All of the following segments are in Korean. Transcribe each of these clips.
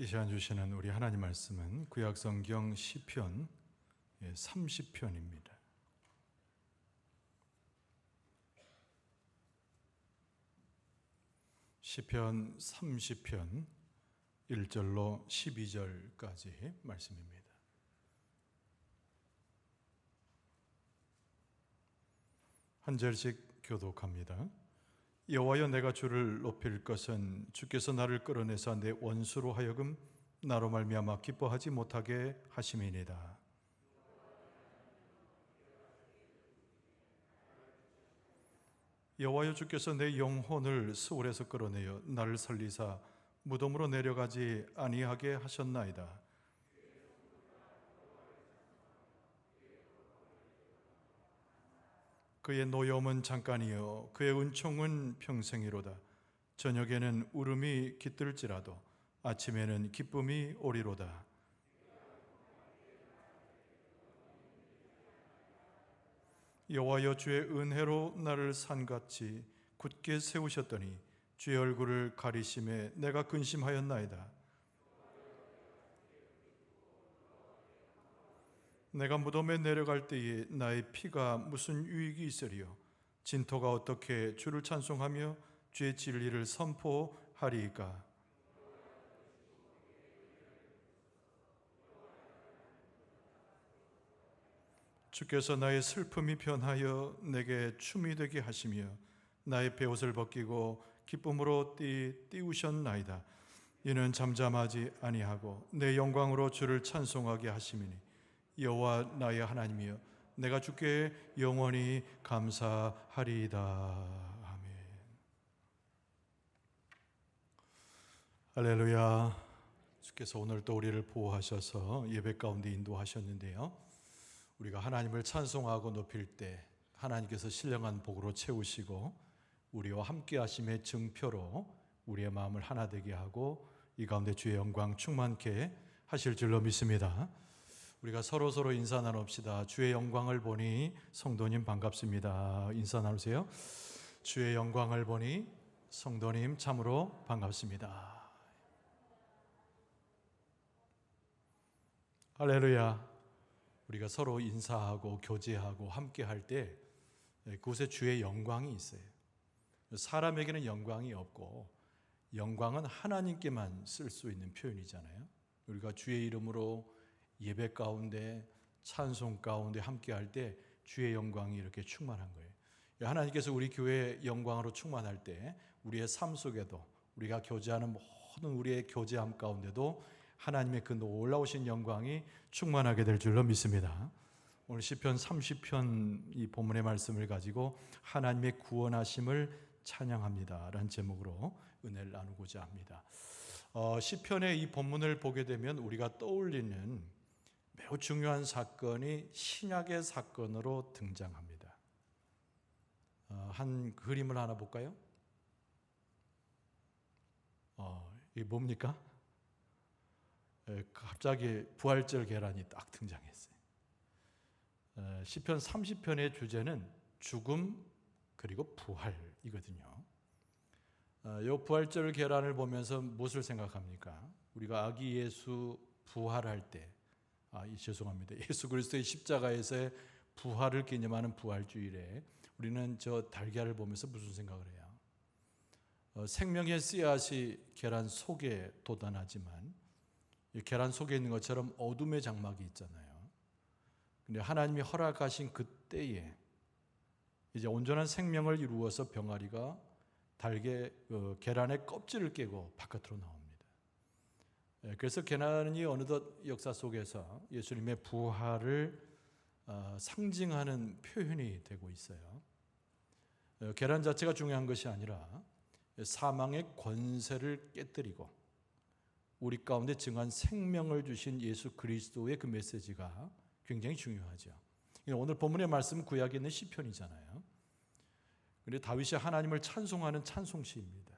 이 시간 주시는 우리 하나님 말씀은 구약성경 시편 30편입니다. 시편 30편 1절로 12절까지 말씀입니다. 한 절씩 교독합니다. 여호와여, 내가 주를 높일 것은 주께서 나를 끌어내사 내 원수로 하여금 나로 말미암아 기뻐하지 못하게 하심이니이다. 여호와여, 주께서 내 영혼을 스올에서 끌어내어 나를 살리사 무덤으로 내려가지 아니하게 하셨나이다. 그의 노여움은 잠깐이요 그의 은총은 평생이로다. 저녁에는 울음이 깃들지라도 아침에는 기쁨이 오리로다. 여호와여, 주의 은혜로 나를 산같이 굳게 세우셨더니 주의 얼굴을 가리심에 내가 근심하였나이다. 내가 무덤에 내려갈 때에 나의 피가 무슨 유익이 있으리요? 진토가 어떻게 주를 찬송하며 주의 진리를 선포하리이까? 주께서 나의 슬픔이 변하여 내게 춤이 되게 하시며 나의 베옷을 벗기고 기쁨으로 띄우셨나이다. 이는 잠잠하지 아니하고 내 영광으로 주를 찬송하게 하심이니 여호와 나의 하나님이여, 내가 주께 영원히 감사하리이다. 아멘. 할렐루야. 주께서 오늘 또 우리를 보호하셔서 예배 가운데 인도하셨는데요, 우리가 하나님을 찬송하고 높일 때 하나님께서 신령한 복으로 채우시고 우리와 함께 하심의 증표로 우리의 마음을 하나 되게 하고 이 가운데 주의 영광 충만케 하실 줄로 믿습니다. 우리가 서로 인사 나눕시다. 주의 영광을 보니 성도님 반갑습니다. 인사 나누세요. 주의 영광을 보니 성도님 참으로 반갑습니다. 할렐루야. 우리가 서로 인사하고 교제하고 함께 할 때 그곳에 주의 영광이 있어요. 사람에게는 영광이 없고 영광은 하나님께만 쓸 수 있는 표현이잖아요. 우리가 주의 이름으로 예배 가운데 찬송 가운데 함께 할 때 주의 영광이 이렇게 충만한 거예요. 하나님께서 우리 교회의 영광으로 충만할 때 우리의 삶 속에도 우리가 교제하는 모든 우리의 교제함 가운데도 하나님의 그 놀라우신 영광이 충만하게 될 줄로 믿습니다. 오늘 시편 30편 이 본문의 말씀을 가지고 하나님의 구원하심을 찬양합니다 라는 제목으로 은혜를 나누고자 합니다. 시편의 이 본문을 보게 되면 우리가 떠올리는 매우 중요한 사건이 신약의 사건으로 등장합니다. 한 그림을 하나 볼까요? 이게 뭡니까? 갑자기 부활절 계란이 딱 등장했어요. 시편 30편의 주제는 죽음 그리고 부활이거든요. 이 부활절 계란을 보면서 무엇을 생각합니까? 우리가 아기 예수 부활할 때, 죄송합니다. 예수 그리스도의 십자가에서의 부활을 기념하는 부활주일에 우리는 저 달걀을 보면서 무슨 생각을 해요? 생명의 씨앗이 계란 속에 돋아나지만 계란 속에 있는 것처럼 어둠의 장막이 있잖아요. 근데 하나님이 허락하신 그때에 이제 온전한 생명을 이루어서 병아리가 계란의 껍질을 깨고 바깥으로 나옵니다. 그래서 계란이 어느덧 역사 속에서 예수님의 부활을 상징하는 표현이 되고 있어요. 계란 자체가 중요한 것이 아니라 사망의 권세를 깨뜨리고 우리 가운데 증한 생명을 주신 예수 그리스도의 그 메시지가 굉장히 중요하죠. 오늘 본문의 말씀은 구약에 있는 시편이잖아요. 그런데 다윗이 하나님을 찬송하는 찬송시입니다.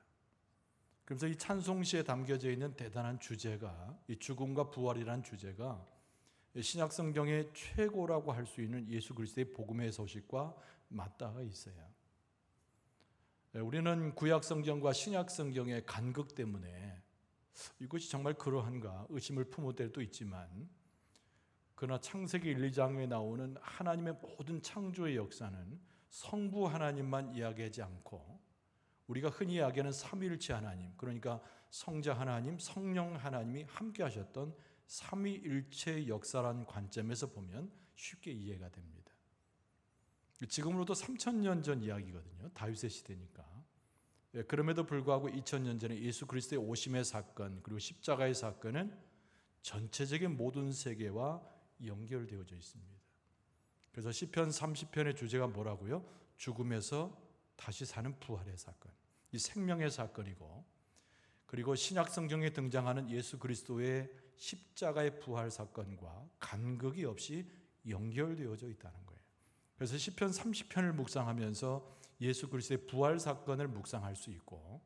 그래서 이 찬송시에 담겨져 있는 대단한 주제가, 이 죽음과 부활이라는 주제가 신약 성경의 최고라고 할 수 있는 예수 그리스도의 복음의 소식과 맞닿아 있어요. 우리는 구약 성경과 신약 성경의 간극 때문에 이것이 정말 그러한가 의심을 품을 때도 있지만, 그러나 창세기 1, 2장에 나오는 하나님의 모든 창조의 역사는 성부 하나님만 이야기하지 않고 우리가 흔히 이야기하는 삼위일체 하나님, 그러니까 성자 하나님, 성령 하나님이 함께 하셨던 삼위일체의 역사라는 관점에서 보면 쉽게 이해가 됩니다. 지금으로부터 3000년 전 이야기거든요. 다윗의 시대니까. 그럼에도 불구하고 2000년 전에 예수 그리스도의 오심의 사건, 그리고 십자가의 사건은 전체적인 모든 세계와 연결되어져 있습니다. 그래서 시편 30편의 주제가 뭐라고요? 죽음에서 다시 사는 부활의 사건, 이 생명의 사건이고, 그리고 신약 성경에 등장하는 예수 그리스도의 십자가의 부활 사건과 간극이 없이 연결되어져 있다는 거예요. 그래서 시편 30편을 묵상하면서 예수 그리스도의 부활 사건을 묵상할 수 있고,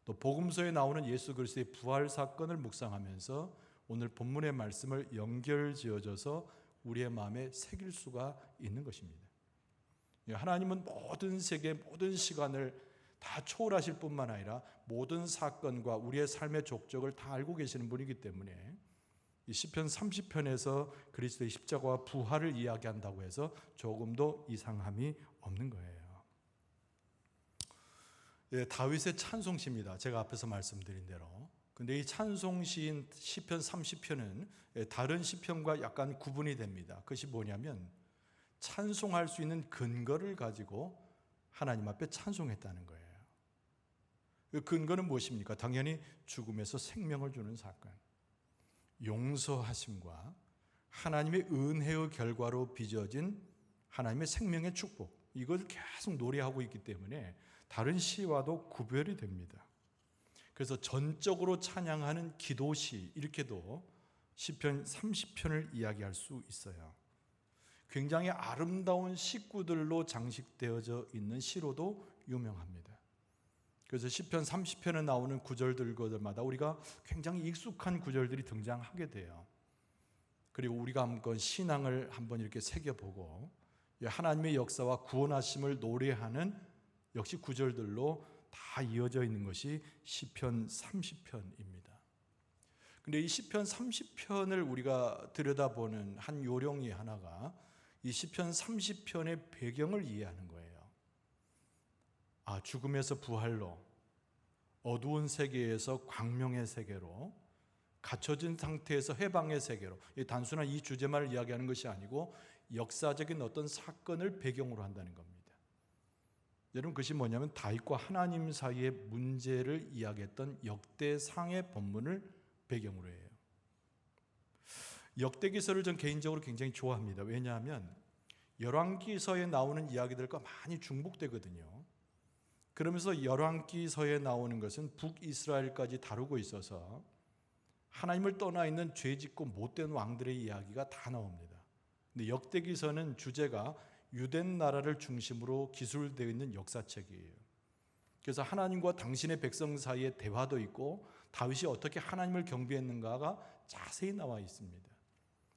또 복음서에 나오는 예수 그리스도의 부활 사건을 묵상하면서 오늘 본문의 말씀을 연결지어져서 우리의 마음에 새길 수가 있는 것입니다. 하나님은 모든 세계, 모든 시간을 다 초월하실 뿐만 아니라 모든 사건과 우리의 삶의 족적을 다 알고 계시는 분이기 때문에 이 시편 30편에서 그리스도의 십자가와 부활을 이야기한다고 해서 조금도 이상함이 없는 거예요. 다윗의 찬송시입니다. 제가 앞에서 말씀드린 대로. 근데 이 찬송시인 시편 30편은 다른 시편과 약간 구분이 됩니다. 그것이 뭐냐면 찬송할 수 있는 근거를 가지고 하나님 앞에 찬송했다는 거예요. 그 근거는 무엇입니까? 당연히 죽음에서 생명을 주는 사건, 용서하심과 하나님의 은혜의 결과로 빚어진 하나님의 생명의 축복, 이걸 계속 노래하고 있기 때문에 다른 시와도 구별이 됩니다. 그래서 전적으로 찬양하는 기도시, 이렇게도 시편 30편을 이야기할 수 있어요. 굉장히 아름다운 시구들로 장식되어져 있는 시로도 유명합니다. 그래서 시편 30편에 나오는 구절들마다 우리가 굉장히 익숙한 구절들이 등장하게 돼요. 그리고 우리가 한번 신앙을 한번 이렇게 새겨보고 하나님의 역사와 구원하심을 노래하는 역시 구절들로 다 이어져 있는 것이 시편 30편입니다. 근데 이 시편 30편을 우리가 들여다보는 한 요령이 하나가 이 시편 30편의 배경을 이해하는 거예요. 죽음에서 부활로, 어두운 세계에서 광명의 세계로, 갇혀진 상태에서 해방의 세계로, 단순한 이 주제만을 이야기하는 것이 아니고 역사적인 어떤 사건을 배경으로 한다는 겁니다. 여러분, 그것이 뭐냐면 다윗과 하나님 사이의 문제를 이야기했던 역대상의 본문을 배경으로 해요. 역대기서를 전 개인적으로 굉장히 좋아합니다. 왜냐하면 열왕기서에 나오는 이야기들과 많이 중복되거든요. 그러면서 열왕기서에 나오는 것은 북이스라엘까지 다루고 있어서 하나님을 떠나 있는 죄짓고 못된 왕들의 이야기가 다 나옵니다. 근데 역대기서는 주제가 유대인 나라를 중심으로 기술되어 있는 역사책이에요. 그래서 하나님과 당신의 백성 사이의 대화도 있고 다윗이 어떻게 하나님을 경배했는가가 자세히 나와 있습니다.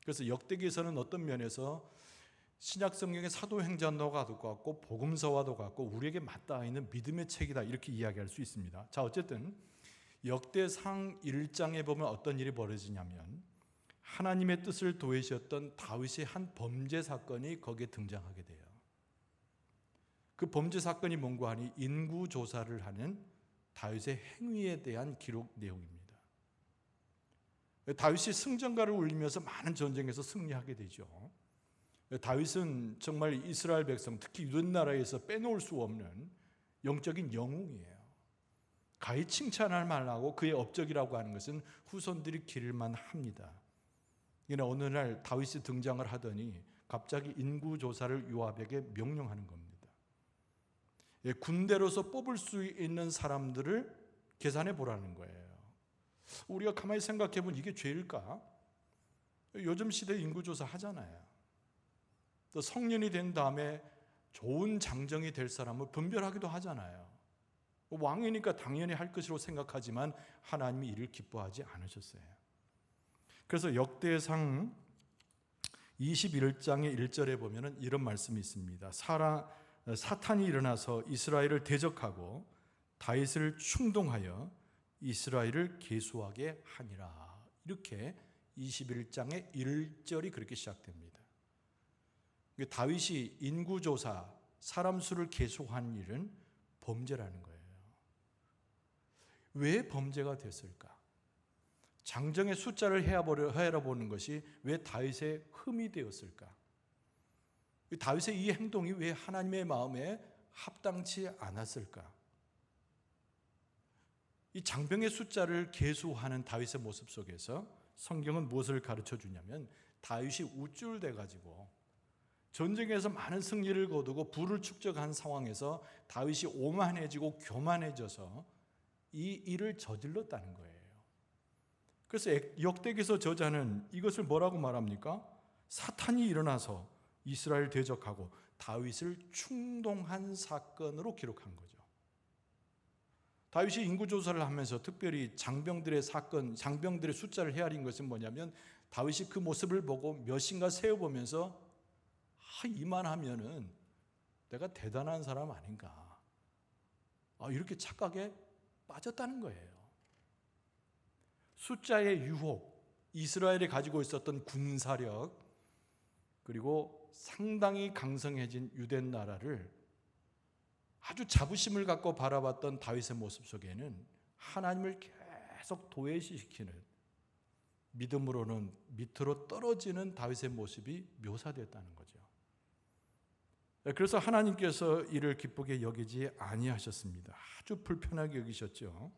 그래서 역대기서는 어떤 면에서 신약 성경의 사도행전과도 같고 복음서와도 같고 우리에게 맞닿아 있는 믿음의 책이다, 이렇게 이야기할 수 있습니다. 자, 어쨌든 역대상 1장에 보면 어떤 일이 벌어지냐면 하나님의 뜻을 도외시했던 다윗의 한 범죄 사건이 거기에 등장하게 돼요. 그 범죄 사건이 뭔가 하니 인구 조사를 하는 다윗의 행위에 대한 기록 내용입니다. 다윗이 승전가를 울리면서 많은 전쟁에서 승리하게 되죠. 다윗은 정말 이스라엘 백성, 특히 유대 나라에서 빼놓을 수 없는 영적인 영웅이에요. 가히 칭찬할 만하고 그의 업적이라고 하는 것은 후손들이 기릴만 합니다. 그러나 어느 날 다윗이 등장을 하더니 갑자기 인구조사를 요압에게 명령하는 겁니다. 군대로서 뽑을 수 있는 사람들을 계산해 보라는 거예요. 우리가 가만히 생각해 보면 이게 죄일까? 요즘 시대에 인구조사 하잖아요. 또 성년이 된 다음에 좋은 장정이 될 사람을 분별하기도 하잖아요. 왕이니까 당연히 할 것이라고 생각하지만 하나님이 이를 기뻐하지 않으셨어요. 그래서 역대상 21장의 1절에 보면 이런 말씀이 있습니다. 사탄이 일어나서 이스라엘을 대적하고 다윗을 충동하여 이스라엘을 계수하게 하니라. 이렇게 21장의 1절이 그렇게 시작됩니다. 다윗이 인구조사, 사람 수를 계수한 일은 범죄라는 거예요. 왜 범죄가 됐을까? 장정의 숫자를 헤아려보는 것이 왜 다윗의 흠이 되었을까? 다윗의 이 행동이 왜 하나님의 마음에 합당치 않았을까? 이 장병의 숫자를 계수하는 다윗의 모습 속에서 성경은 무엇을 가르쳐 주냐면, 다윗이 우쭐대 가지고 전쟁에서 많은 승리를 거두고 부를 축적한 상황에서 다윗이 오만해지고 교만해져서 이 일을 저질렀다는 거예요. 그래서 역대기서 저자는 이것을 뭐라고 말합니까? 사탄이 일어나서 이스라엘 대적하고 다윗을 충동한 사건으로 기록한 거죠. 다윗이 인구조사를 하면서 특별히 장병들의 숫자를 헤아린 것은 뭐냐면, 다윗이 그 모습을 보고 몇인가 세어보면서 이만하면은 내가 대단한 사람 아닌가, 이렇게 착각에 빠졌다는 거예요. 숫자의 유혹, 이스라엘이 가지고 있었던 군사력, 그리고 상당히 강성해진 유대 나라를 아주 자부심을 갖고 바라봤던 다윗의 모습 속에는 하나님을 계속 도외시시키는, 믿음으로는 밑으로 떨어지는 다윗의 모습이 묘사됐다는 거죠. 그래서 하나님께서 이를 기쁘게 여기지 아니하셨습니다. 아주 불편하게 여기셨죠.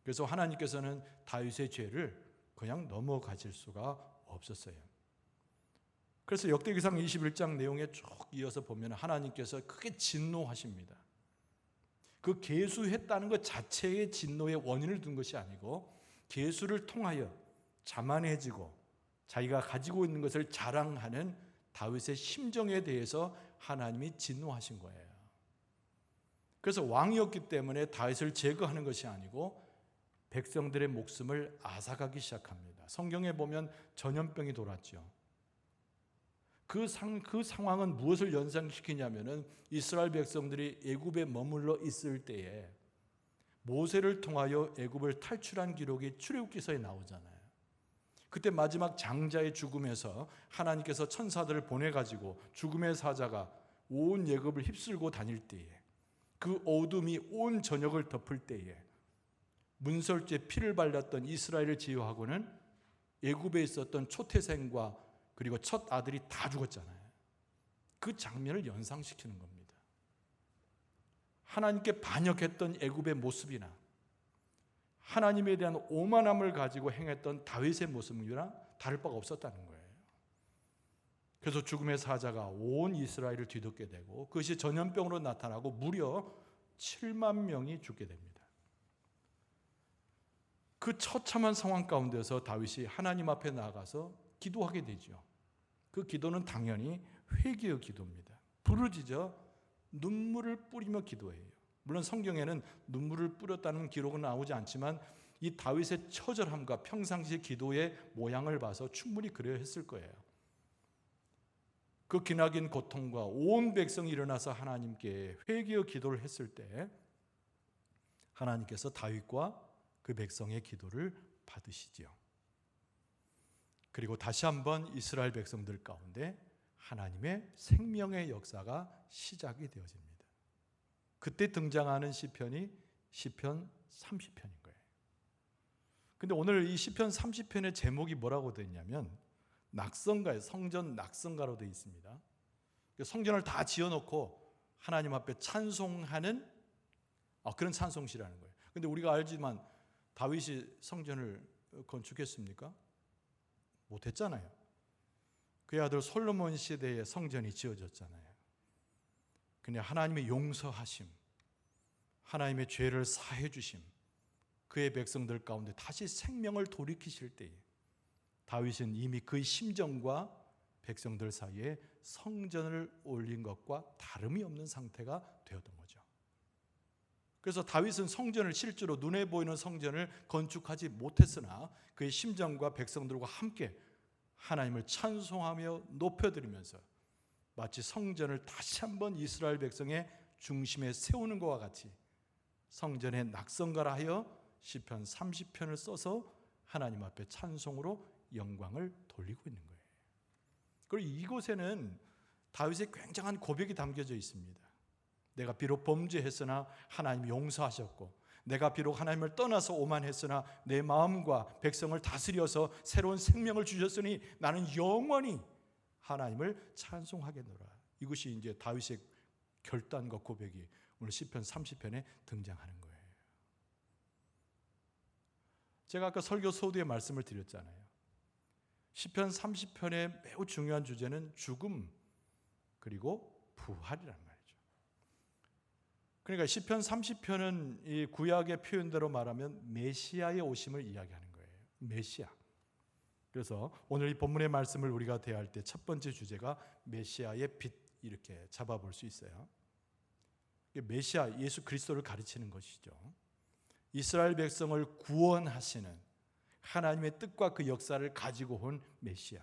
그래서 하나님께서는 다윗의 죄를 그냥 넘어가실 수가 없었어요. 그래서 역대기상 21장 내용에 쭉 이어서 보면 하나님께서 크게 진노하십니다. 그 계수했다는 것 자체의 진노의 원인을 둔 것이 아니고, 계수를 통하여 자만해지고 자기가 가지고 있는 것을 자랑하는 다윗의 심정에 대해서 하나님이 진노하신 거예요. 그래서 왕이었기 때문에 다윗을 제거하는 것이 아니고 백성들의 목숨을 앗아가기 시작합니다. 성경에 보면 전염병이 돌았죠. 그 상황은 무엇을 연상시키냐면은, 이스라엘 백성들이 애굽에 머물러 있을 때에 모세를 통하여 애굽을 탈출한 기록이 출애굽기서에 나오잖아요. 그때 마지막 장자의 죽음에서 하나님께서 천사들을 보내가지고 죽음의 사자가 온 애굽을 휩쓸고 다닐 때에, 그 어둠이 온 전역을 덮을 때에 문설주에 피를 발랐던 이스라엘을 제외하고는 애굽에 있었던 초태생과 그리고 첫 아들이 다 죽었잖아요. 그 장면을 연상시키는 겁니다. 하나님께 반역했던 애굽의 모습이나 하나님에 대한 오만함을 가지고 행했던 다윗의 모습이나 다를 바가 없었다는 거예요. 그래서 죽음의 사자가 온 이스라엘을 뒤덮게 되고, 그것이 전염병으로 나타나고 무려 7만 명이 죽게 됩니다. 그 처참한 상황 가운데서 다윗이 하나님 앞에 나가서 기도하게 되죠. 그 기도는 당연히 회개의 기도입니다. 부르짖어 눈물을 뿌리며 기도해요. 물론 성경에는 눈물을 뿌렸다는 기록은 나오지 않지만, 이 다윗의 처절함과 평상시 기도의 모양을 봐서 충분히 그래야 했을 거예요. 그 기나긴 고통과 온 백성이 일어나서 하나님께 회개의 기도를 했을 때, 하나님께서 다윗과 그 백성의 기도를 받으시지요. 그리고 다시 한번 이스라엘 백성들 가운데 하나님의 생명의 역사가 시작이 되어집니다. 그때 등장하는 시편이 시편 30편인 거예요. 근데 오늘 이 시편 30편의 제목이 뭐라고 되어 있냐면, 낙성가예요. 성전 낙성가로 되어 있습니다. 성전을 다 지어놓고 하나님 앞에 찬송하는 그런 찬송시라는 거예요. 근데 우리가 알지만 다윗이 성전을 건축했습니까? 못했잖아요. 그의 아들 솔로몬 시대에 성전이 지어졌잖아요. 근데 하나님의 용서하심, 하나님의 죄를 사해 주심, 그의 백성들 가운데 다시 생명을 돌이키실 때에 다윗은 이미 그의 심정과 백성들 사이에 성전을 올린 것과 다름이 없는 상태가 되었던 거죠. 그래서 다윗은 성전을, 실제로 눈에 보이는 성전을 건축하지 못했으나 그의 심정과 백성들과 함께 하나님을 찬송하며 높여드리면서 마치 성전을 다시 한번 이스라엘 백성의 중심에 세우는 것과 같이 성전의 낙성가라 하여 시편 30편을 써서 하나님 앞에 찬송으로 영광을 돌리고 있는 거예요. 그리고 이곳에는 다윗의 굉장한 고백이 담겨져 있습니다. 내가 비록 범죄했으나 하나님이 용서하셨고, 내가 비록 하나님을 떠나서 오만했으나 내 마음과 백성을 다스려서 새로운 생명을 주셨으니 나는 영원히 하나님을 찬송하겠노라. 이것이 이제 다윗의 결단과 고백이 오늘 시편 30편에 등장하는 거예요. 제가 아까 설교 소두에 말씀을 드렸잖아요. 시편 30편의 매우 중요한 주제는 죽음 그리고 부활이란 말이죠. 그러니까 시편 30편은 이 구약의 표현대로 말하면 메시아의 오심을 이야기하는 거예요. 메시아. 그래서 오늘 이 본문의 말씀을 우리가 대할 때 첫 번째 주제가 메시아의 빛, 이렇게 잡아볼 수 있어요. 메시아, 예수 그리스도를 가르치는 것이죠. 이스라엘 백성을 구원하시는 하나님의 뜻과 그 역사를 가지고 온 메시아.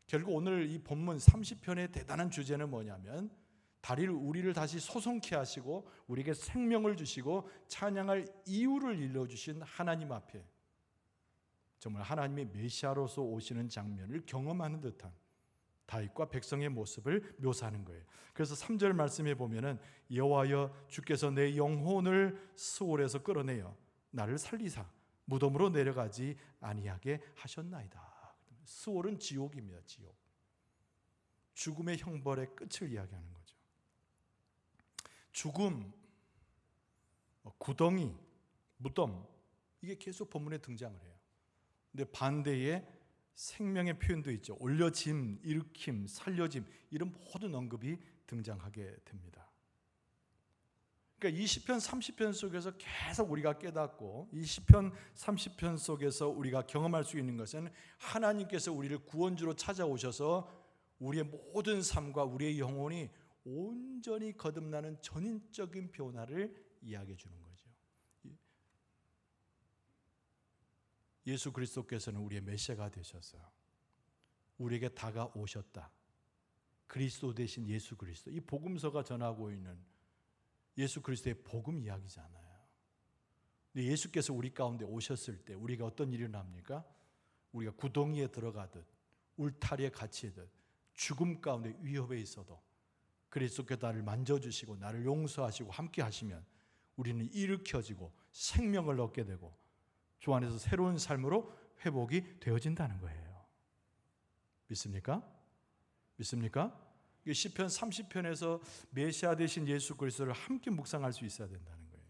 결국 오늘 이 본문 30편의 대단한 주제는 뭐냐면, 우리를 다시 소송케 하시고 우리에게 생명을 주시고 찬양할 이유를 일러주신 하나님 앞에 정말 하나님의 메시아로서 오시는 장면을 경험하는 듯한 다윗과 백성의 모습을 묘사하는 거예요. 그래서 3절 말씀에 보면은 여호와여 주께서 내 영혼을 스올에서 끌어내어 나를 살리사 무덤으로 내려가지 아니하게 하셨나이다. 스올은 지옥입니다. 지옥. 죽음의 형벌의 끝을 이야기하는 거죠. 죽음, 구덩이, 무덤, 이게 계속 본문에 등장을 해요. 근데 반대에 생명의 표현도 있죠. 올려짐, 일으킴, 살려짐, 이런 모든 언급이 등장하게 됩니다. 그러니까 이 시편 30편 속에서 계속 우리가 깨닫고, 이 시편 30편 속에서 우리가 경험할 수 있는 것은 하나님께서 우리를 구원주로 찾아오셔서 우리의 모든 삶과 우리의 영혼이 온전히 거듭나는 전인적인 변화를 이야기해 주는 거죠. 예수 그리스도께서는 우리의 메시아가 되셔서 우리에게 다가오셨다. 그리스도 대신 예수 그리스도. 이 복음서가 전하고 있는 예수 그리스도의 복음 이야기잖아요. 근데 예수께서 우리 가운데 오셨을 때 우리가 어떤 일이 납니까? 우리가 구덩이에 들어가듯 울타리에 갇히듯 죽음 가운데 위협에 있어도 그리스도께서 나를 만져주시고 나를 용서하시고 함께 하시면 우리는 일으켜지고 생명을 얻게 되고 주 안에서 새로운 삶으로 회복이 되어진다는 거예요. 믿습니까? 믿습니까? 시편 30편에서 메시아 되신 예수 그리스도를 함께 묵상할 수 있어야 된다는 거예요.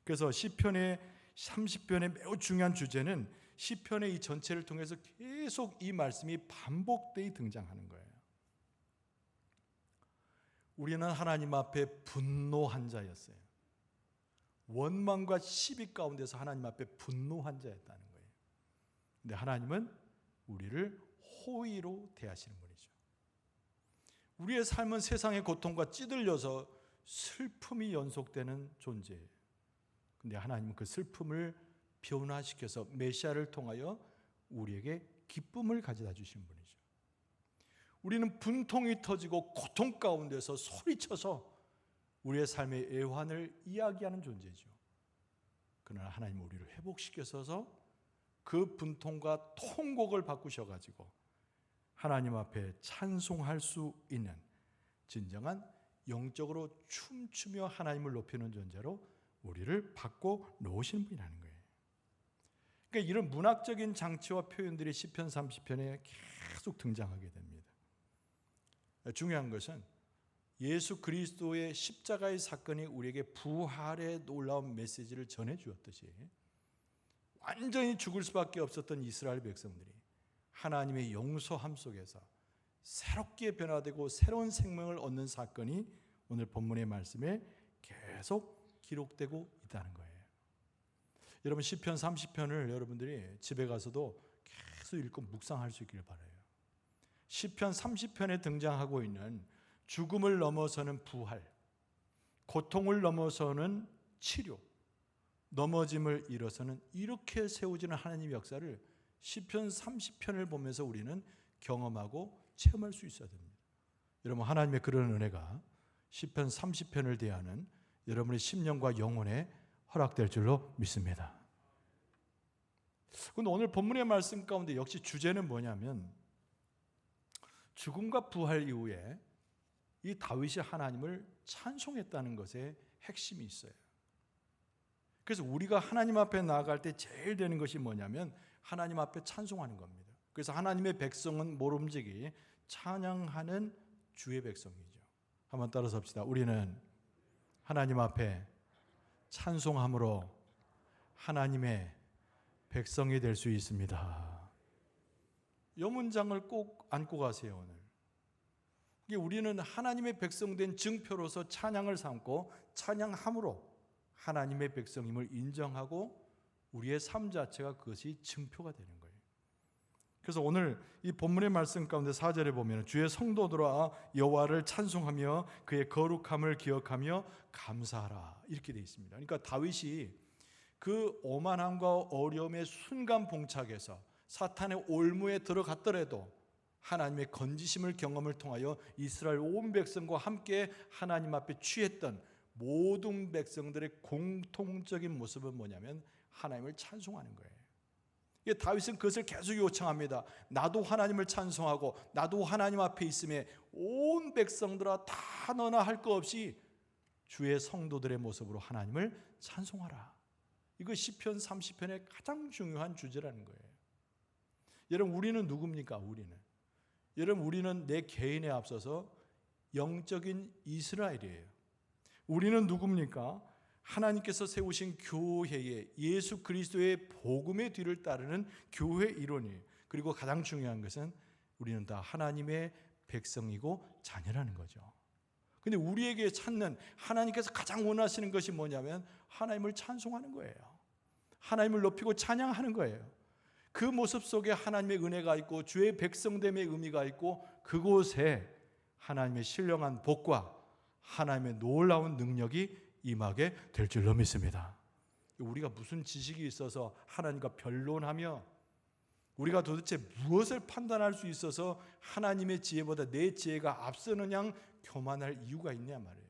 그래서 시편의 30편의 매우 중요한 주제는 시편의 이 전체를 통해서 계속 이 말씀이 반복되어 등장하는 거예요. 우리는 하나님 앞에 분노한 자였어요. 원망과 시비 가운데서 하나님 앞에 분노한 자였다는 거예요. 근데 하나님은 우리를 호의로 대하시는 분이죠. 우리의 삶은 세상의 고통과 찌들려서 슬픔이 연속되는 존재예요. 근데 하나님은 그 슬픔을 변화시켜서 메시아를 통하여 우리에게 기쁨을 가져다 주신 분이죠. 우리는 분통이 터지고 고통 가운데서 소리쳐서 우리의 삶의 애환을 이야기하는 존재죠. 그러나 하나님은 우리를 회복시켜서 그 분통과 통곡을 바꾸셔가지고 하나님 앞에 찬송할 수 있는 진정한 영적으로 춤추며 하나님을 높이는 존재로 우리를 바꿔 놓으시는 분이라는 거예요. 그러니까 이런 문학적인 장치와 표현들이 시편 30편에 계속 등장하게 됩니다. 중요한 것은 예수 그리스도의 십자가의 사건이 우리에게 부활의 놀라운 메시지를 전해주었듯이 완전히 죽을 수밖에 없었던 이스라엘 백성들이 하나님의 용서함 속에서 새롭게 변화되고 새로운 생명을 얻는 사건이 오늘 본문의 말씀에 계속 기록되고 있다는 거예요. 여러분 시편 30편을 여러분들이 집에 가서도 계속 읽고 묵상할 수 있기를 바라요. 시편 30편에 등장하고 있는 죽음을 넘어서는 부활, 고통을 넘어서는 치료, 넘어짐을 일어서는 이렇게 세워지는 하나님의 역사를 시편 30편을 보면서 우리는 경험하고 체험할 수 있어야 됩니다. 여러분 하나님의 그런 은혜가 시편 30편을 대하는 여러분의 심령과 영혼에 허락될 줄로 믿습니다. 그런데 오늘 본문의 말씀 가운데 역시 주제는 뭐냐면 죽음과 부활 이후에 이 다윗이 하나님을 찬송했다는 것에 핵심이 있어요. 그래서 우리가 하나님 앞에 나아갈 때 제일 되는 것이 뭐냐면 하나님 앞에 찬송하는 겁니다. 그래서 하나님의 백성은 모름지기 찬양하는 주의 백성이죠. 한번 따라서 합시다. 우리는 하나님 앞에 찬송함으로 하나님의 백성이 될 수 있습니다. 이 문장을 꼭 안고 가세요. 오늘 우리는 하나님의 백성된 증표로서 찬양을 삼고 찬양함으로 하나님의 백성임을 인정하고 우리의 삶 자체가 그것이 증표가 되는 거예요. 그래서 오늘 이 본문의 말씀 가운데 4절에 보면 주의 성도들아 여호와를 찬송하며 그의 거룩함을 기억하며 감사하라 이렇게 되어 있습니다. 그러니까 다윗이 그 오만함과 어려움의 순간 봉착에서 사탄의 올무에 들어갔더라도 하나님의 건지심을 경험을 통하여 이스라엘 온 백성과 함께 하나님 앞에 취했던 모든 백성들의 공통적인 모습은 뭐냐면 하나님을 찬송하는 거예요. 다윗은 그것을 계속 요청합니다. 나도 하나님을 찬송하고 나도 하나님 앞에 있음에 온 백성들아 다 너나 할 것 없이 주의 성도들의 모습으로 하나님을 찬송하라. 이거 시편 30편의 가장 중요한 주제라는 거예요. 여러분 우리는 누굽니까? 여러분 우리는 내 개인에 앞서서 영적인 이스라엘이에요. 우리는 누굽니까? 하나님께서 세우신 교회의 예수 그리스도의 복음의 뒤를 따르는 교회 일원이에요. 그리고 가장 중요한 것은 우리는 다 하나님의 백성이고 자녀라는 거죠. 근데 우리에게 찾는 하나님께서 가장 원하시는 것이 뭐냐면 하나님을 찬송하는 거예요. 하나님을 높이고 찬양하는 거예요. 그 모습 속에 하나님의 은혜가 있고 주의 백성됨의 의미가 있고 그곳에 하나님의 신령한 복과 하나님의 놀라운 능력이 임하게 될 줄로 믿습니다. 우리가 무슨 지식이 있어서 하나님과 변론하며 우리가 도대체 무엇을 판단할 수 있어서 하나님의 지혜보다 내 지혜가 앞서느냐 교만할 이유가 있냐 말이에요.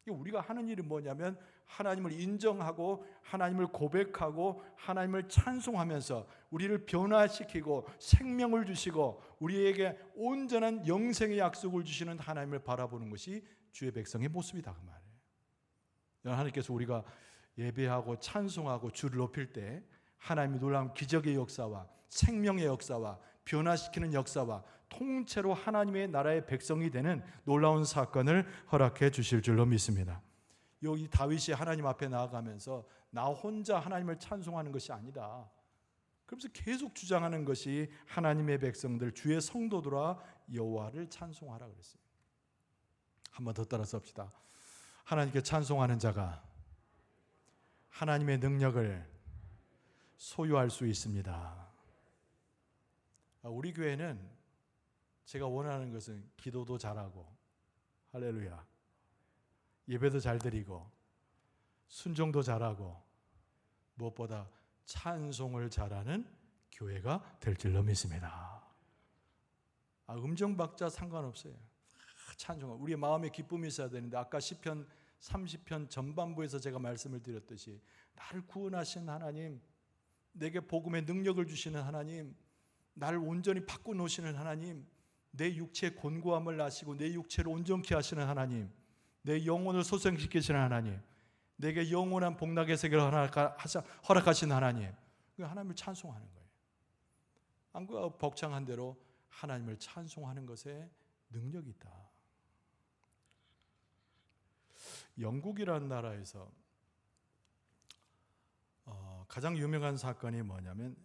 우리가 하는 일이 뭐냐면 하나님을 인정하고 하나님을 고백하고 하나님을 찬송하면서 우리를 변화시키고 생명을 주시고 우리에게 온전한 영생의 약속을 주시는 하나님을 바라보는 것이 주의 백성의 모습이다 그 말이에요. 하나님께서 우리가 예배하고 찬송하고 주를 높일 때 하나님의 놀라운 기적의 역사와 생명의 역사와 변화시키는 역사와 통째로 하나님의 나라의 백성이 되는 놀라운 사건을 허락해 주실 줄로 믿습니다. 여기 다윗이 하나님 앞에 나아가면서 나 혼자 하나님을 찬송하는 것이 아니다. 그러면서 계속 주장하는 것이 하나님의 백성들 주의 성도들아 여호와를 찬송하라 그랬어요. 한번 더 따라서 합시다. 하나님께 찬송하는 자가 하나님의 능력을 소유할 수 있습니다. 우리 교회는 제가 원하는 것은 기도도 잘하고 할렐루야 예배도 잘 드리고 순종도 잘하고 무엇보다 찬송을 잘하는 교회가 될 줄로 믿습니다. 음정 박자 상관없어요. 찬송을 우리의 마음에 기쁨이 있어야 되는데 아까 시편 30편 전반부에서 제가 말씀을 드렸듯이 나를 구원하신 하나님, 내게 복음의 능력을 주시는 하나님, 나를 온전히 바꿔놓으시는 하나님, 내 육체의 곤고함을 아시고 내 육체를 온전케 하시는 하나님, 내 영혼을 소생시키시는 하나님, 내게 영원한 복락의 세계를 허락하신 하나님, 하나님을 찬송하는 거예요. 안과 벅창한 대로 하나님을 찬송하는 것에 능력이 있다. 영국이라는 나라에서 가장 유명한 사건이 뭐냐면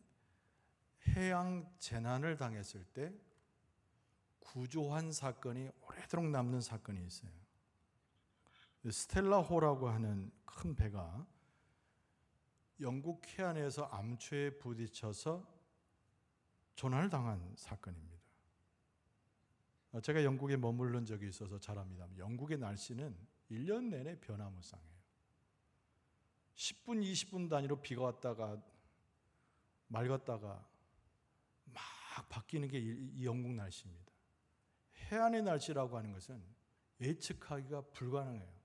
해양 재난을 당했을 때 구조한 사건이 오래도록 남는 사건이 있어요. 스텔라호라고 하는 큰 배가 영국 해안에서 암초에 부딪혀서 조난을 당한 사건입니다. 제가 영국에 머무른 적이 있어서 잘 압니다. 영국의 날씨는 1년 내내 변화무쌍해요. 10분, 20분 단위로 비가 왔다가 맑았다가 막 바뀌는 게 이 영국 날씨입니다. 해안의 날씨라고 하는 것은 예측하기가 불가능해요.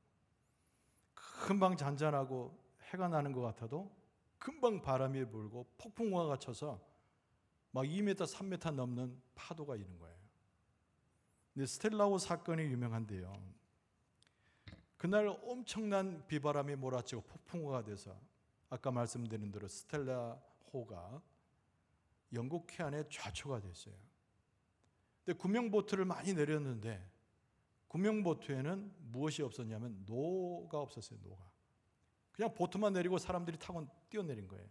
금방 잔잔하고 해가 나는 것 같아도 금방 바람이 불고 폭풍우가 쳐서 막 2m, 3m 넘는 파도가 있는 거예요. 근데 스텔라호 사건이 유명한데요. 그날 엄청난 비바람이 몰아치고 폭풍우가 돼서 아까 말씀드린 대로 스텔라호가 영국 해안에 좌초가 됐어요. 근데 구명보트를 많이 내렸는데 구명보트에는 무엇이 없었냐면 노가 없었어요. 노가. 그냥 보트만 내리고 사람들이 타고 뛰어내린 거예요.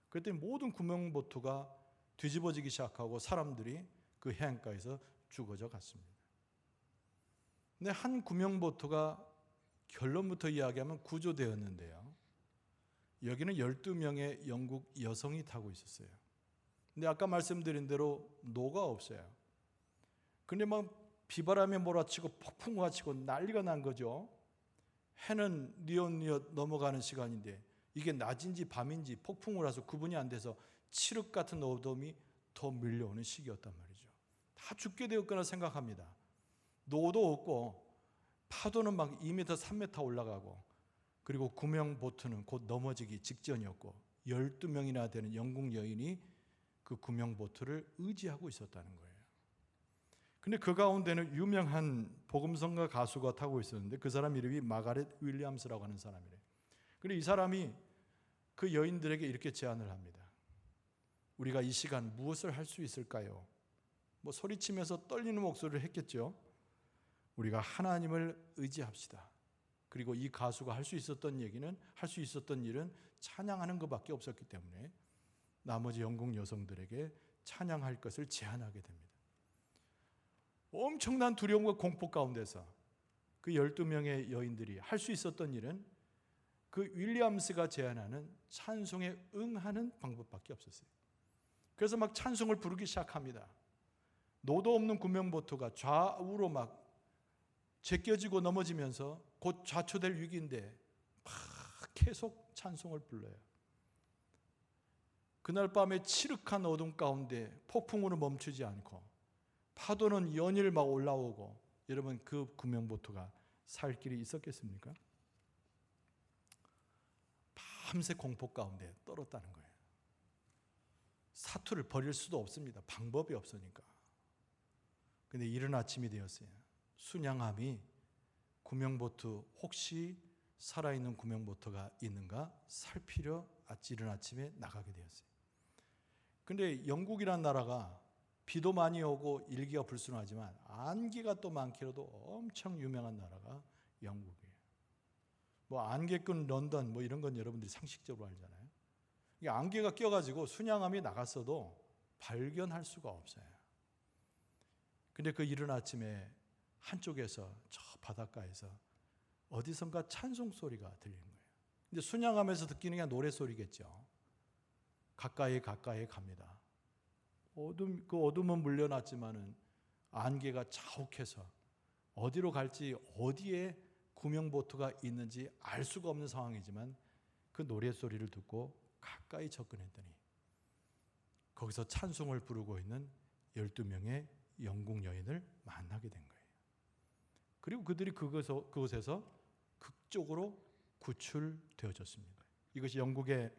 그랬더니 모든 구명보트가 뒤집어지기 시작하고 사람들이 그 해안가에서 죽어져 갔습니다. 근데 한 구명보트가 결론부터 이야기하면 구조되었는데요. 여기는 12명의 영국 여성이 타고 있었어요. 근데 아까 말씀드린 대로 노가 없어요. 근데 막 비바람이 몰아치고 폭풍우가 치고 난리가 난 거죠. 해는 뉘엿뉘엿 넘어가는 시간인데 이게 낮인지 밤인지 폭풍우라서 구분이 안 돼서 칠흑 같은 어둠이 더 밀려오는 시기였단 말이죠. 다 죽게 되었거나 생각합니다. 노도 없고 파도는 막 2m, 3m 올라가고 그리고 구명보트는 곧 넘어지기 직전이었고 12명이나 되는 영국 여인이 그 구명보트를 의지하고 있었다는 거예요. 근데 그 가운데는 유명한 복음성가 가수가 타고 있었는데 그 사람 이름이 마가렛 윌리엄스라고 하는 사람이래요. 그런데 이 사람이 그 여인들에게 이렇게 제안을 합니다. 우리가 이 시간 무엇을 할 수 있을까요? 뭐 소리치면서 떨리는 목소리를 했겠죠. 우리가 하나님을 의지합시다. 그리고 이 가수가 할 수 있었던 일은 찬양하는 것밖에 없었기 때문에 나머지 영국 여성들에게 찬양할 것을 제안하게 됩니다. 엄청난 두려움과 공포 가운데서 그 12명의 여인들이 할 수 있었던 일은 그 윌리엄스가 제안하는 찬송에 응하는 방법밖에 없었어요. 그래서 막 찬송을 부르기 시작합니다. 노도 없는 구명보트가 좌우로 막 제껴지고 넘어지면서 곧 좌초될 위기인데 막 계속 찬송을 불러요. 그날 밤에 칠흑한 어둠 가운데 폭풍우는 멈추지 않고 파도는 연일 막 올라오고 여러분 그 구명보트가 살 길이 있었겠습니까? 밤새 공포 가운데 떨었다는 거예요. 사투를 벌일 수도 없습니다. 방법이 없으니까. 근데 이른 아침이 되었어요. 순양함이 구명보트 혹시 살아있는 구명보트가 있는가 살피려 이른 아침에 나가게 되었어요. 근데 영국이란 나라가 비도 많이 오고 일기가 불순하지만 안개가 또 많기로도 엄청 유명한 나라가 영국이에요. 뭐 안개꾼 런던 뭐 이런 건 여러분들이 상식적으로 알잖아요. 이 안개가 껴가지고 순양함이 나갔어도 발견할 수가 없어요. 근데 그 이른 아침에 한쪽에서 저 바닷가에서 어디선가 찬송 소리가 들리는 거예요. 근데 순양함에서 듣기는 그냥 노래 소리겠죠. 가까이 갑니다. 그 어둠은 물려놨지만은 안개가 자욱해서 어디로 갈지 어디에 구명보트가 있는지 알 수가 없는 상황이지만 그 노래 소리를 듣고 가까이 접근했더니 거기서 찬송을 부르고 있는 12명의 영국 여인을 만나게 된 거예요. 그리고 그들이 그곳에서 극적으로 구출되어졌습니다. 이것이 영국의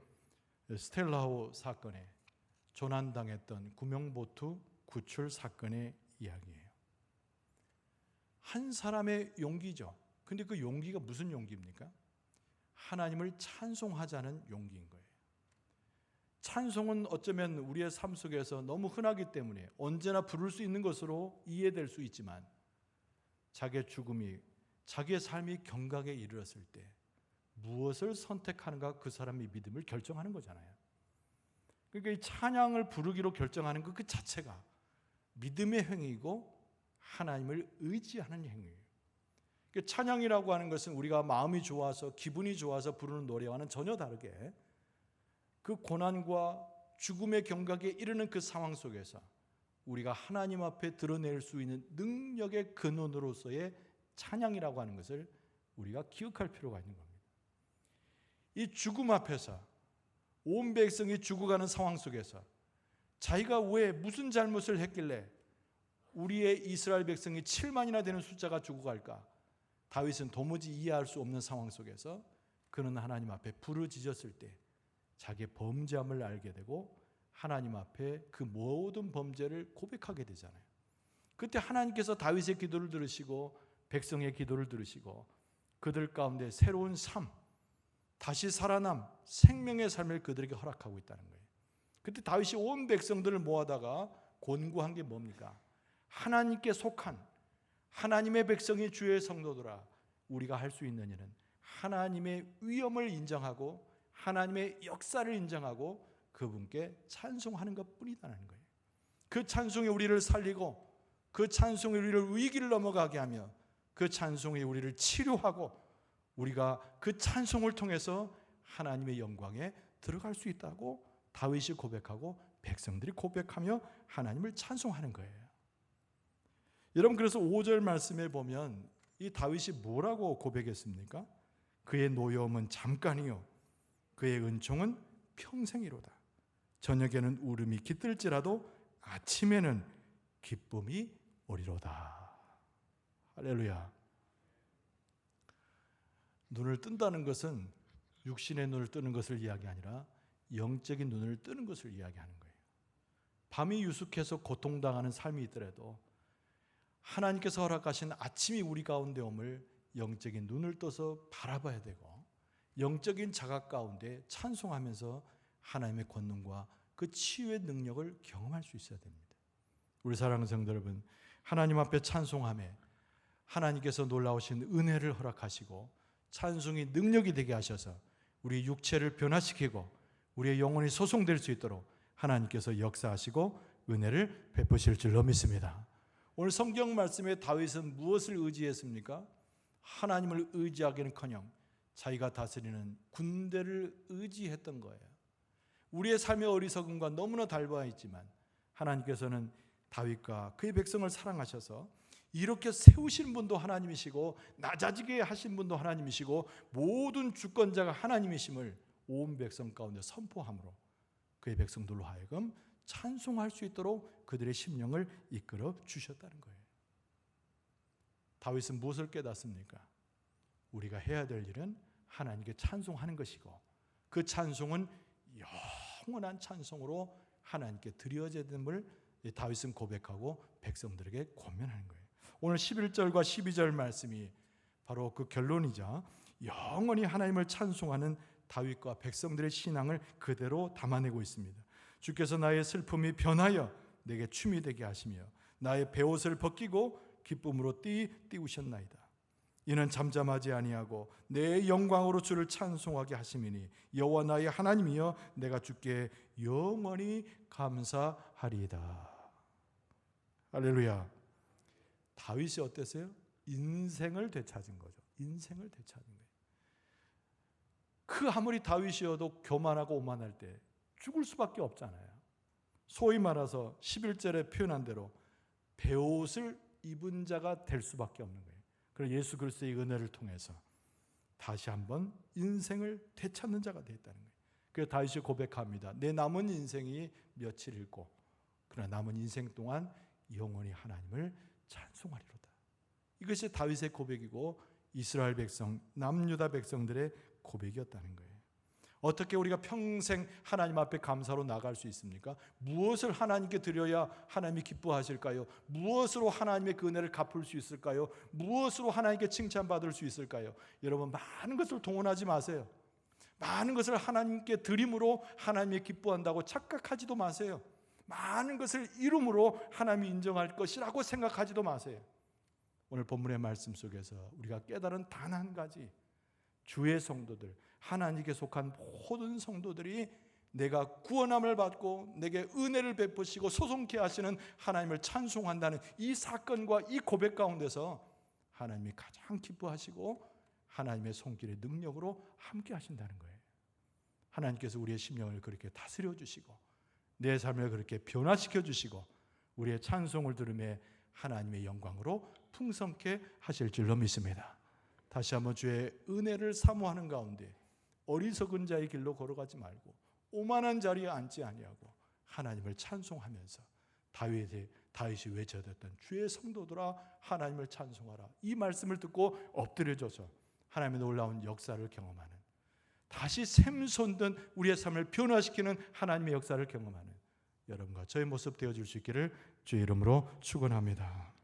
스텔라호 사건에 조난당했던 구명보트 구출 사건의 이야기예요. 한 사람의 용기죠. 근데 그 용기가 무슨 용기입니까? 하나님을 찬송하자는 용기인 거예요. 찬송은 어쩌면 우리의 삶 속에서 너무 흔하기 때문에 언제나 부를 수 있는 것으로 이해될 수 있지만 자기의 죽음이 자기의 삶이 경각에 이르렀을 때 무엇을 선택하는가 그 사람의 믿음을 결정하는 거잖아요. 그러니까 이 찬양을 부르기로 결정하는 것 그 자체가 믿음의 행위이고 하나님을 의지하는 행위예요. 그러니까 찬양이라고 하는 것은 우리가 마음이 좋아서 기분이 좋아서 부르는 노래와는 전혀 다르게 그 고난과 죽음의 경각에 이르는 그 상황 속에서 우리가 하나님 앞에 드러낼 수 있는 능력의 근원으로서의 찬양이라고 하는 것을 우리가 기억할 필요가 있는 겁니다. 이 죽음 앞에서 온 백성이 죽어가는 상황 속에서 자기가 왜 무슨 잘못을 했길래 우리의 이스라엘 백성이 7만이나 되는 숫자가 죽어갈까? 다윗은 도무지 이해할 수 없는 상황 속에서 그는 하나님 앞에 부르짖었을 때 자기의 범죄함을 알게 되고 하나님 앞에 그 모든 범죄를 고백하게 되잖아요. 그때 하나님께서 다윗의 기도를 들으시고 백성의 기도를 들으시고 그들 가운데 새로운 삶, 다시 살아남, 생명의 삶을 그들에게 허락하고 있다는 거예요. 그때 다윗이 온 백성들을 모아다가 권고한 게 뭡니까? 하나님께 속한 하나님의 백성이 주의 성도들아, 우리가 할 수 있는 일은 하나님의 위엄을 인정하고 하나님의 역사를 인정하고 그분께 찬송하는 것뿐이다는 거예요. 그 찬송이 우리를 살리고 그 찬송이 우리를 위기를 넘어가게 하며 그 찬송이 우리를 치료하고 우리가 그 찬송을 통해서 하나님의 영광에 들어갈 수 있다고 다윗이 고백하고 백성들이 고백하며 하나님을 찬송하는 거예요. 여러분, 그래서 5절 말씀에 보면 이 다윗이 뭐라고 고백했습니까? 그의 노여움은 잠깐이요 그의 은총은 평생이로다. 저녁에는 울음이 깃들지라도 아침에는 기쁨이 오리로다. 할렐루야. 눈을 뜬다는 것은 육신의 눈을 뜨는 것을 이야기 아니라 영적인 눈을 뜨는 것을 이야기하는 거예요. 밤이 유숙해서 고통당하는 삶이 있더라도 하나님께서 허락하신 아침이 우리 가운데 옴을 영적인 눈을 떠서 바라봐야 되고 영적인 자각 가운데 찬송하면서 하나님의 권능과 그 치유의 능력을 경험할 수 있어야 됩니다. 우리 사랑하는 성도 여러분, 하나님 앞에 찬송하며 하나님께서 놀라우신 은혜를 허락하시고 찬송이 능력이 되게 하셔서 우리 육체를 변화시키고 우리의 영혼이 소송될 수 있도록 하나님께서 역사하시고 은혜를 베푸실 줄로 믿습니다. 오늘 성경 말씀에 다윗은 무엇을 의지했습니까? 하나님을 의지하기는커녕 자기가 다스리는 군대를 의지했던 거예요. 우리의 삶의 어리석음과 너무나 닮아 있지만 하나님께서는 다윗과 그의 백성을 사랑하셔서 이렇게 세우신 분도 하나님이시고 낮아지게 하신 분도 하나님이시고 모든 주권자가 하나님이심을 온 백성 가운데 선포함으로 그의 백성들로 하여금 찬송할 수 있도록 그들의 심령을 이끌어 주셨다는 거예요. 다윗은 무엇을 깨닫습니까? 우리가 해야 될 일은 하나님께 찬송하는 것이고 그 찬송은 영원한 찬송으로 하나님께 드려져야 됨을 다윗은 고백하고 백성들에게 권면하는 거예요. 오늘 11절과 12절 말씀이 바로 그 결론이자 영원히 하나님을 찬송하는 다윗과 백성들의 신앙을 그대로 담아내고 있습니다. 주께서 나의 슬픔이 변하여 내게 춤이 되게 하시며 나의 베옷을 벗기고 기쁨으로 띄우셨나이다. 이는 잠잠하지 아니하고 내 영광으로 주를 찬송하게 하심이니 여호와 나의 하나님이여 내가 주께 영원히 감사하리이다. 할렐루야. 다윗이 어땠어요? 인생을 되찾은 거죠. 인생을 되찾은 거예요. 그 아무리 다윗이어도 교만하고 오만할 때 죽을 수밖에 없잖아요. 소위 말해서 11절에 표현한 대로 베옷을 입은 자가 될 수밖에 없는 거예요. 그래서 예수 그리스도의 은혜를 통해서 다시 한번 인생을 되찾는 자가 되었다는 거예요. 그래서 다윗이 고백합니다. 내 남은 인생이 며칠일고 그러나 남은 인생 동안 영원히 하나님을 찬송하리로다. 이것이 다윗의 고백이고 이스라엘 백성, 남유다 백성들의 고백이었다는 거예요. 어떻게 우리가 평생 하나님 앞에 감사로 나갈 수 있습니까? 무엇을 하나님께 드려야 하나님이 기뻐하실까요? 무엇으로 하나님의 그 은혜를 갚을 수 있을까요? 무엇으로 하나님께 칭찬받을 수 있을까요? 여러분, 많은 것을 동원하지 마세요. 많은 것을 하나님께 드림으로 하나님이 기뻐한다고 착각하지도 마세요. 많은 것을 이름으로 하나님이 인정할 것이라고 생각하지도 마세요. 오늘 본문의 말씀 속에서 우리가 깨달은 단 한 가지, 주의 성도들, 하나님께 속한 모든 성도들이 내가 구원함을 받고 내게 은혜를 베푸시고 소송케 하시는 하나님을 찬송한다는 이 사건과 이 고백 가운데서 하나님이 가장 기뻐하시고 하나님의 손길의 능력으로 함께 하신다는 거예요. 하나님께서 우리의 심령을 그렇게 다스려 주시고 내 삶을 그렇게 변화시켜 주시고 우리의 찬송을 들으며 하나님의 영광으로 풍성케 하실 줄로 믿습니다. 다시 한번 주의 은혜를 사모하는 가운데 어리석은 자의 길로 걸어가지 말고 오만한 자리에 앉지 아니하고 하나님을 찬송하면서 다윗이 외쳐댔던 주의 성도들아 하나님을 찬송하라. 이 말씀을 듣고 엎드려져서 하나님의 놀라운 역사를 경험하는 다시 샘솟는 우리의 삶을 변화시키는 하나님의 역사를 경험하는 여러분과 저의 모습 되어줄 수 있기를 주의 이름으로 축원합니다.